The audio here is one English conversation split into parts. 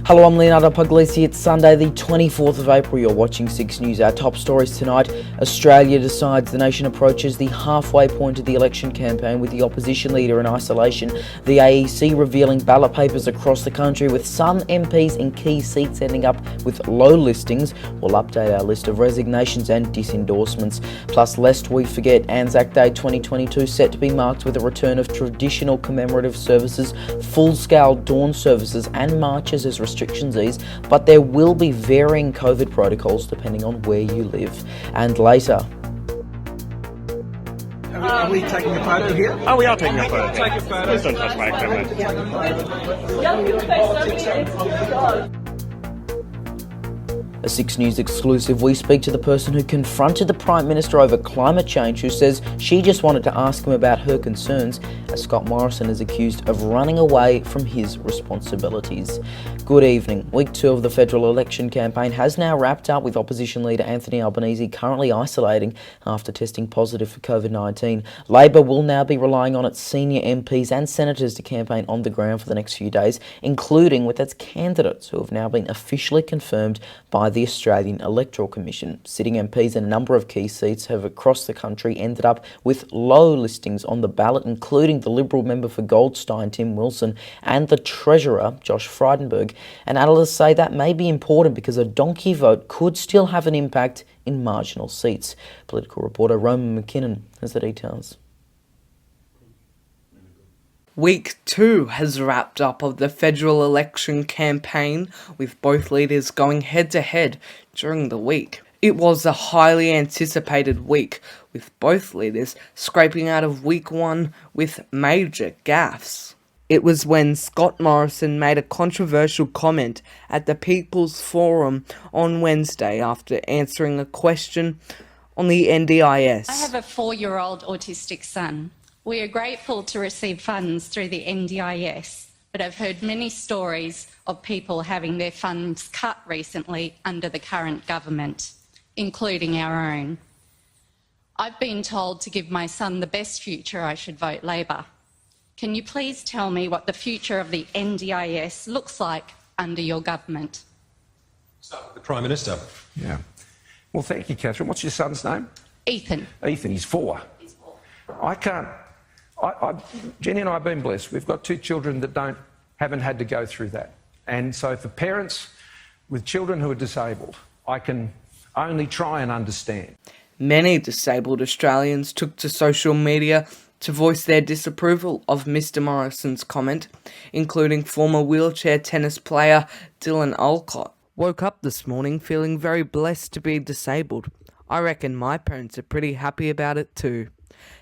Hello, I'm Leonardo Puglisi. It's Sunday the 24th of April. You're watching 6 News. Our top stories tonight: Australia decides the nation approaches the halfway point of the election campaign with the opposition leader in isolation. The AEC revealing ballot papers across the country with some MPs in key seats ending up with low listings. We'll update our list of resignations and disendorsements. Plus, lest we forget, Anzac Day 2022 set to be marked with a return of traditional commemorative services, full-scale dawn services and marches as restrictions ease, but there will be varying COVID protocols depending on where you live. And later... Are we taking a photo here? Oh, we are taking a photo. Take a photo. Please don't touch my camera. A 6 News exclusive, we speak to the person who confronted the Prime Minister over climate change, who says she just wanted to ask him about her concerns, as Scott Morrison is accused of running away from his responsibilities. Good evening. Week 2 of the federal election campaign has now wrapped up, with opposition leader Anthony Albanese currently isolating after testing positive for COVID-19. Labor will now be relying on its senior MPs and senators to campaign on the ground for the next few days, including with its candidates who have now been officially confirmed by the Australian Electoral Commission. Sitting MPs in a number of key seats have across the country ended up with low listings on the ballot, including the Liberal member for Goldstein, Tim Wilson, and the Treasurer, Josh Frydenberg. And analysts say that may be important because a donkey vote could still have an impact in marginal seats. Political reporter Roman McKinnon has the details. Week 2 has wrapped up of the federal election campaign, with both leaders going head-to-head during the week. It was a highly anticipated week, with both leaders scraping out of week 1 with major gaffes. It was when Scott Morrison made a controversial comment at the People's Forum on Wednesday after answering a question on the NDIS. I have a 4-year-old autistic son. We are grateful to receive funds through the NDIS, but I've heard many stories of people having their funds cut recently under the current government, including our own. I've been told to give my son the best future I should vote Labor. Can you please tell me what the future of the NDIS looks like under your government? The Prime Minister. Yeah. Well, thank you, Catherine. What's your son's name? Ethan. Ethan. He's 4. I can't... Jenny and I have been blessed. We've got 2 children that haven't had to go through that. And so for parents with children who are disabled, I can only try and understand. Many disabled Australians took to social media to voice their disapproval of Mr. Morrison's comment, including former wheelchair tennis player Dylan Alcott. Woke up this morning feeling very blessed to be disabled. I reckon my parents are pretty happy about it too.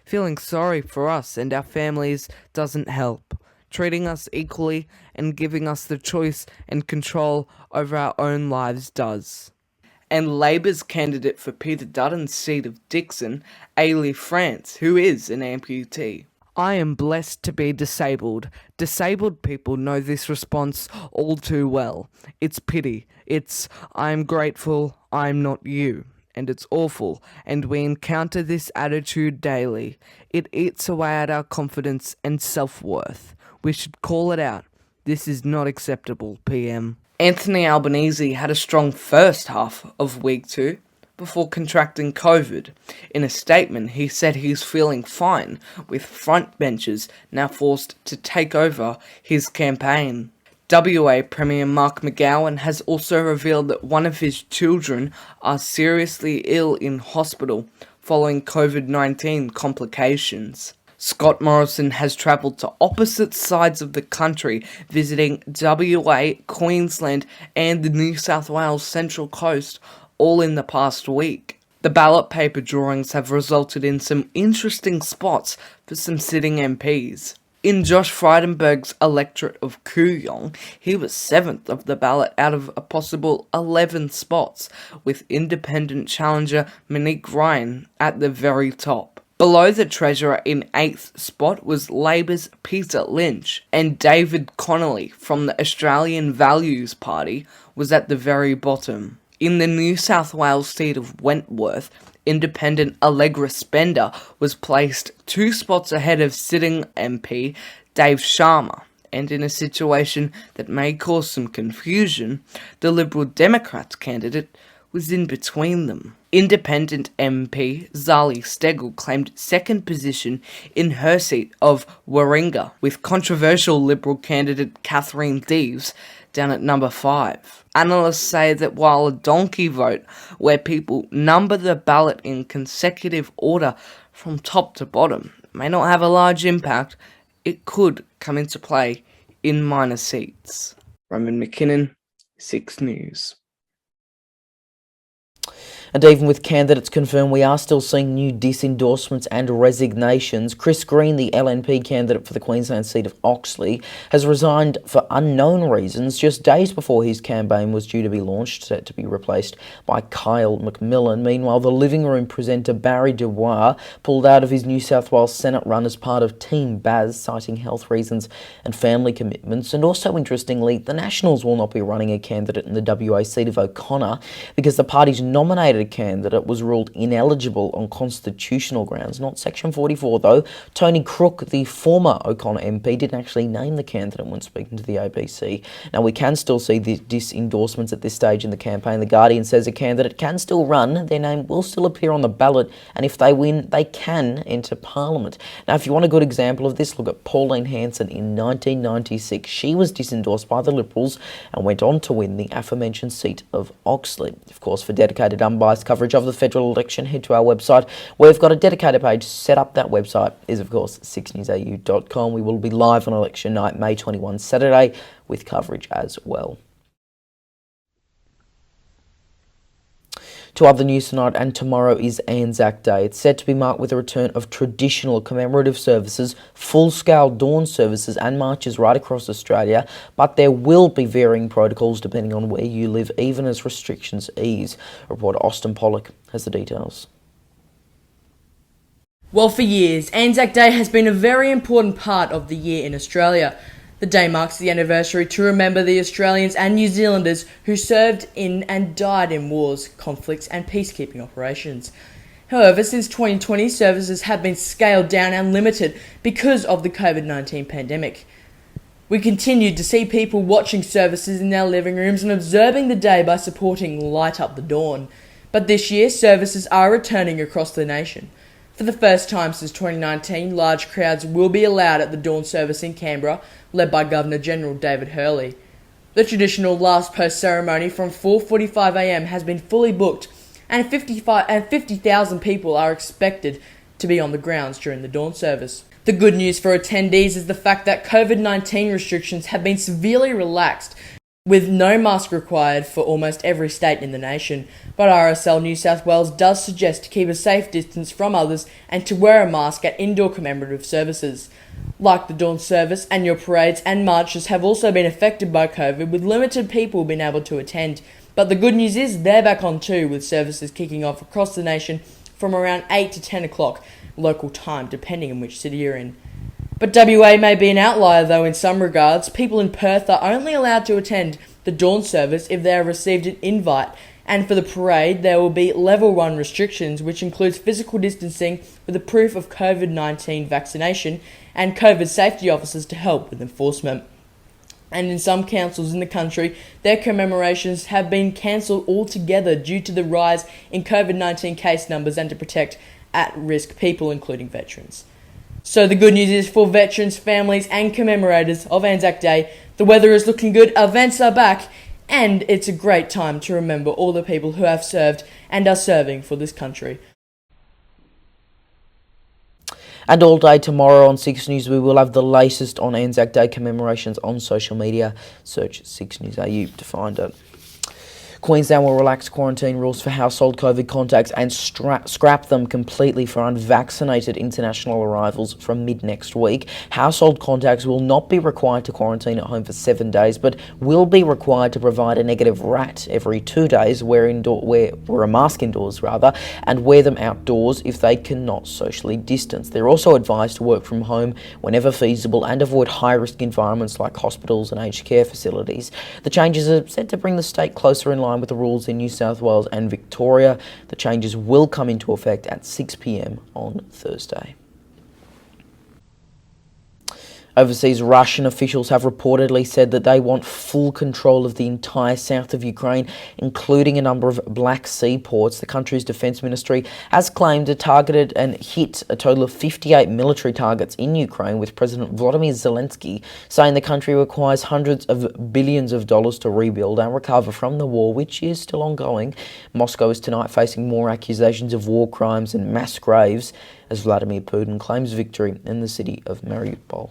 Feeling sorry for us and our families doesn't help. Treating us equally and giving us the choice and control over our own lives does. And Labor's candidate for Peter Dutton's seat of Dixon, Ailey France, who is an amputee. I am blessed to be disabled. Disabled people know this response all too well. It's pity. It's, I'm grateful, I'm not you. And it's awful, and we encounter this attitude daily. It eats away at our confidence and self-worth. We should call it out. This is not acceptable, PM. Anthony Albanese had a strong first half of week 2 before contracting COVID. In a statement, he said he's feeling fine, with frontbenchers now forced to take over his campaign. WA Premier Mark McGowan has also revealed that one of his children are seriously ill in hospital following COVID-19 complications. Scott Morrison has travelled to opposite sides of the country, visiting WA, Queensland and the New South Wales Central Coast, all in the past week. The ballot paper drawings have resulted in some interesting spots for some sitting MPs. In Josh Frydenberg's electorate of Kooyong, he was 7th of the ballot out of a possible 11 spots, with independent challenger Monique Ryan at the very top. Below the Treasurer in 8th spot was Labor's Peter Lynch, and David Connolly from the Australian Values Party was at the very bottom. In the New South Wales seat of Wentworth, independent Allegra Spender was placed 2 spots ahead of sitting MP Dave Sharma, and in a situation that may cause some confusion, the Liberal Democrats candidate was in between them. Independent MP Zali Steggall claimed second position in her seat of Warringah, with controversial Liberal candidate Catherine Deves down at number 5. Analysts say that while a donkey vote, where people number the ballot in consecutive order from top to bottom, may not have a large impact, it could come into play in minor seats. Roman McKinnon, 6 News. And even with candidates confirmed, we are still seeing new disendorsements and resignations. Chris Green, the LNP candidate for the Queensland seat of Oxley, has resigned for unknown reasons just days before his campaign was due to be launched, set to be replaced by Kyle McMillan. Meanwhile, the Living Room presenter Barry Dubois pulled out of his New South Wales Senate run as part of Team Baz, citing health reasons and family commitments. And also, interestingly, the Nationals will not be running a candidate in the WA seat of O'Connor because the party's nominated candidate was ruled ineligible on constitutional grounds, not Section 44 though. Tony Crook, the former O'Connor MP, didn't actually name the candidate when speaking to the ABC. Now, we can still see the disendorsements at this stage in the campaign. The Guardian says a candidate can still run, their name will still appear on the ballot, and if they win, they can enter Parliament. Now, if you want a good example of this, look at Pauline Hanson in 1996. She was disendorsed by the Liberals and went on to win the aforementioned seat of Oxley. Of course, for dedicated unbiased coverage of the federal election, head to our website. We've got a dedicated page set up. That website is, of course, 6newsau.com. We will be live on election night, May 21, Saturday, with coverage as well. To other news tonight, and tomorrow is Anzac Day. It's said to be marked with the return of traditional commemorative services, full-scale dawn services and marches right across Australia, but there will be varying protocols depending on where you live, even as restrictions ease. Reporter Austin Pollock has the details. Well, for years, Anzac Day has been a very important part of the year in Australia. The day marks the anniversary to remember the Australians and New Zealanders who served in and died in wars, conflicts and peacekeeping operations. However, since 2020, services have been scaled down and limited because of the COVID-19 pandemic. We continued to see people watching services in their living rooms and observing the day by supporting Light Up the Dawn. But this year, services are returning across the nation. For the first time since 2019, large crowds will be allowed at the dawn service in Canberra, led by Governor-General David Hurley. The traditional last post ceremony from 4:45am has been fully booked, and 50,000 people are expected to be on the grounds during the dawn service. The good news for attendees is the fact that COVID-19 restrictions have been severely relaxed, with no mask required for almost every state in the nation. But RSL New South Wales does suggest to keep a safe distance from others and to wear a mask at indoor commemorative services. Like the dawn service, annual parades and marches have also been affected by COVID, with limited people being able to attend. But the good news is they're back on too, with services kicking off across the nation from around 8 to 10 o'clock local time, depending on which city you're in. But WA may be an outlier though in some regards. People in Perth are only allowed to attend the dawn service if they have received an invite, and for the parade there will be level 1 restrictions, which includes physical distancing with a proof of COVID-19 vaccination and COVID safety officers to help with enforcement. And in some councils in the country, their commemorations have been cancelled altogether due to the rise in COVID-19 case numbers and to protect at-risk people, including veterans. So the good news is for veterans, families and commemorators of Anzac Day, the weather is looking good, events are back, and it's a great time to remember all the people who have served and are serving for this country. And all day tomorrow on 6 News, we will have the latest on Anzac Day commemorations on social media. Search 6 News AU to find it. Queensland will relax quarantine rules for household COVID contacts and scrap them completely for unvaccinated international arrivals from mid-next week. Household contacts will not be required to quarantine at home for 7 days, but will be required to provide a negative RAT every 2 days, wear a mask indoors and wear them outdoors if they cannot socially distance. They're also advised to work from home whenever feasible and avoid high-risk environments like hospitals and aged care facilities. The changes are set to bring the state closer in line with the rules in New South Wales and Victoria. The changes will come into effect at 6 p.m. on Thursday. Overseas Russian officials have reportedly said that they want full control of the entire south of Ukraine, including a number of Black Sea ports. The country's defence ministry has claimed it targeted and hit a total of 58 military targets in Ukraine, with President Volodymyr Zelensky saying the country requires hundreds of billions of dollars to rebuild and recover from the war, which is still ongoing. Moscow is tonight facing more accusations of war crimes and mass graves as Vladimir Putin claims victory in the city of Mariupol.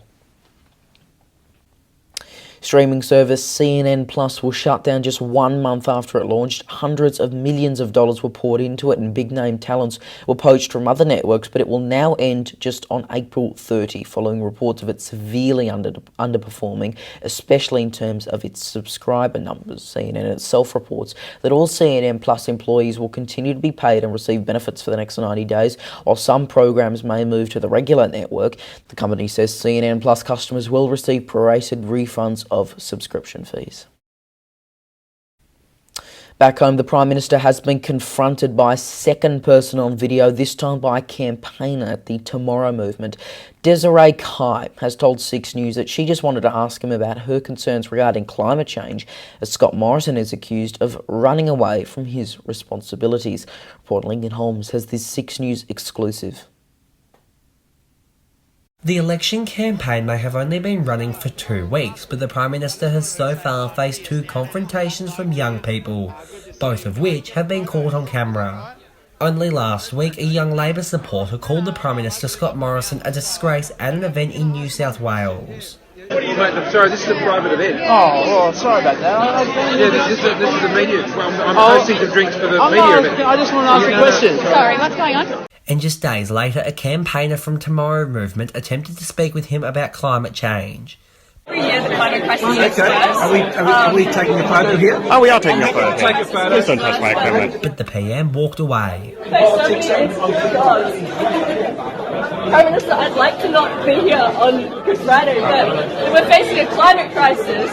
Streaming service CNN Plus will shut down just 1 month after it launched. Hundreds of millions of dollars were poured into it and big-name talents were poached from other networks, but it will now end just on April 30, following reports of it severely underperforming, especially in terms of its subscriber numbers. CNN itself reports that all CNN Plus employees will continue to be paid and receive benefits for the next 90 days, while some programs may move to the regular network. The company says CNN Plus customers will receive prorated refunds of subscription fees. Back home, the Prime Minister has been confronted by a second person on video, this time by a campaigner at the Tomorrow movement. Zelenskyy has told 6 News that she just wanted to ask him about her concerns regarding climate change, as Scott Morrison is accused of running away from his responsibilities. Reporter Lincoln Holmes has this 6 News exclusive. The election campaign may have only been running for 2 weeks, but the Prime Minister has so far faced 2 confrontations from young people, both of which have been caught on camera. Only last week, a young Labor supporter called the Prime Minister Scott Morrison a disgrace at an event in New South Wales. Mate, I'm sorry, this is a private event. Oh, well, sorry about that. Yeah, this is the media. I'm hosting some drinks for the media event. I just want to ask a question. Sorry, what's going on? And just days later, a campaigner from Tomorrow movement attempted to speak with him about climate change. Every year the climate crisis is Okay, are we taking a photo here? Oh, we are taking a photo. Take a photo. Please don't touch my equipment. But the PM walked away. Prime Minister, I'd like to not be here on Good Friday, but we're facing a climate crisis.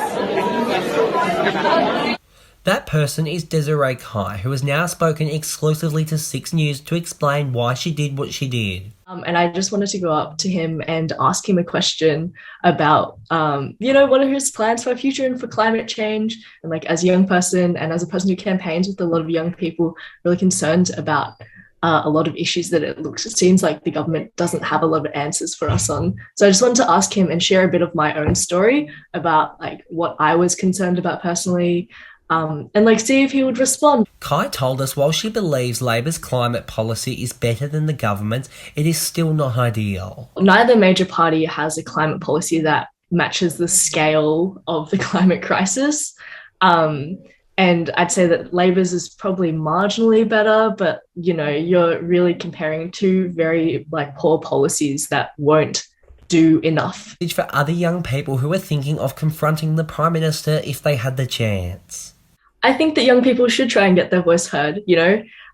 That person is Zelenskyy, who has now spoken exclusively to 6 News to explain why she did what she did. And I just wanted to go up to him and ask him a question about, what are his plans for the future and for climate change? And like, as a young person and as a person who campaigns with a lot of young people, really concerned about a lot of issues that it seems like the government doesn't have a lot of answers for us on. So I just wanted to ask him and share a bit of my own story about like what I was concerned about personally, and see if he would respond. Kai told us while she believes Labor's climate policy is better than the government's, it is still not ideal. Neither major party has a climate policy that matches the scale of the climate crisis. And I'd say that Labor's is probably marginally better, but, you're really comparing 2 very poor policies that won't do enough. For other young people who are thinking of confronting the Prime Minister if they had the chance. I think that young people should try and get their voice heard,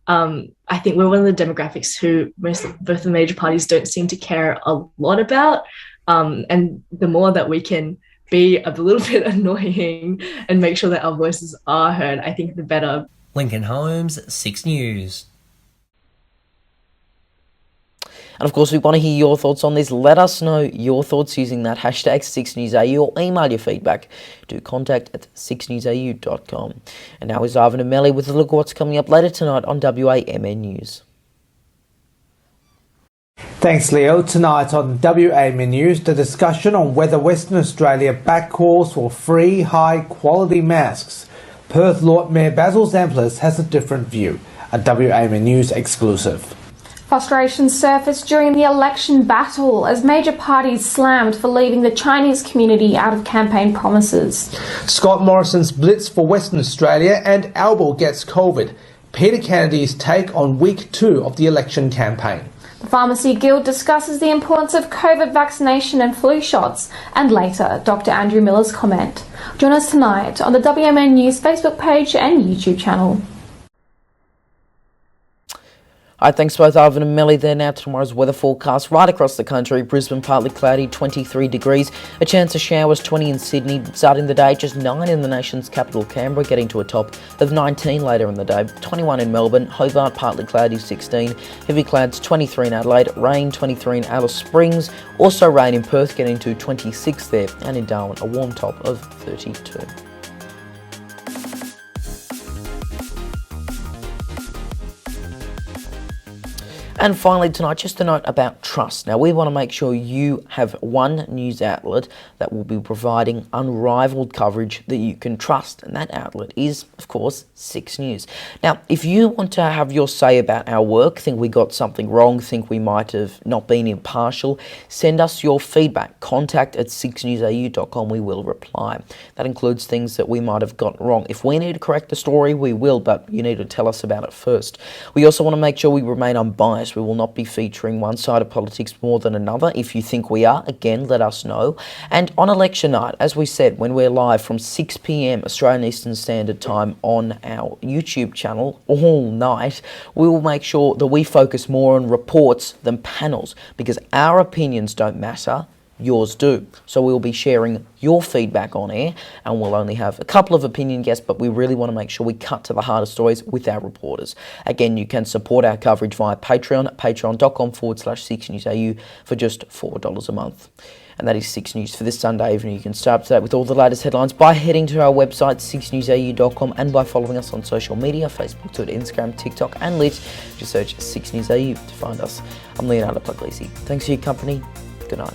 I think we're one of the demographics who both the major parties don't seem to care a lot about. And the more that we can be a little bit annoying and make sure that our voices are heard, I think the better. Lincoln Holmes, 6 News. And of course, we want to hear your thoughts on this. Let us know your thoughts using that hashtag 6newsau or email your feedback to contact@6newsau.com. And now is Ivan Amelli with a look at what's coming up later tonight on WAMN News. Thanks, Leo. Tonight on WAMN News, the discussion on whether Western Australia back calls for free, high-quality masks. Perth Lord Mayor Basil Zamplis has a different view. A WAMN News exclusive. Frustration surfaced during the election battle as major parties slammed for leaving the Chinese community out of campaign promises. Scott Morrison's blitz for Western Australia and Albor gets COVID. Peter Kennedy's take on week 2 of the election campaign. The Pharmacy Guild discusses the importance of COVID vaccination and flu shots, and later, Dr. Andrew Miller's comment. Join us tonight on the WMN News Facebook page and YouTube channel. Alright, thanks both Arvin and Melly there. Now tomorrow's weather forecast right across the country. Brisbane partly cloudy, 23 degrees. A chance of showers, 20 in Sydney. Starting the day, just 9 in the nation's capital Canberra, getting to a top of 19 later in the day. 21 in Melbourne. Hobart partly cloudy, 16. Heavy clouds, 23 in Adelaide. Rain, 23 in Alice Springs. Also rain in Perth, getting to 26 there. And in Darwin, a warm top of 32. And finally tonight, just a note about trust. Now, we want to make sure you have one news outlet that will be providing unrivaled coverage that you can trust, and that outlet is, of course, 6 News. Now, if you want to have your say about our work, think we got something wrong, think we might have not been impartial, send us your feedback. contact@6newsau.com. We will reply. That includes things that we might have got wrong. If we need to correct the story, we will, but you need to tell us about it first. We also want to make sure we remain unbiased. We will not be featuring one side of politics more than another. If you think we are, again, let us know. And on election night, as we said, when we're live from 6 p.m. Australian Eastern Standard Time on our YouTube channel all night, we will make sure that we focus more on reports than panels, because our opinions don't matter. Yours do. So we'll be sharing your feedback on air, and we'll only have a couple of opinion guests, but we really want to make sure we cut to the heart of stories with our reporters. Again, you can support our coverage via Patreon at patreon.com/6newsau for just $4 a month. And that is 6 News for this Sunday evening. You can stay up to date with all the latest headlines by heading to our website, 6newsau.com, and by following us on social media, Facebook, Twitter, Instagram, TikTok, and Lit. Just search 6 News AU to find us. I'm Leonardo Puglisi. Thanks for your company. Good night.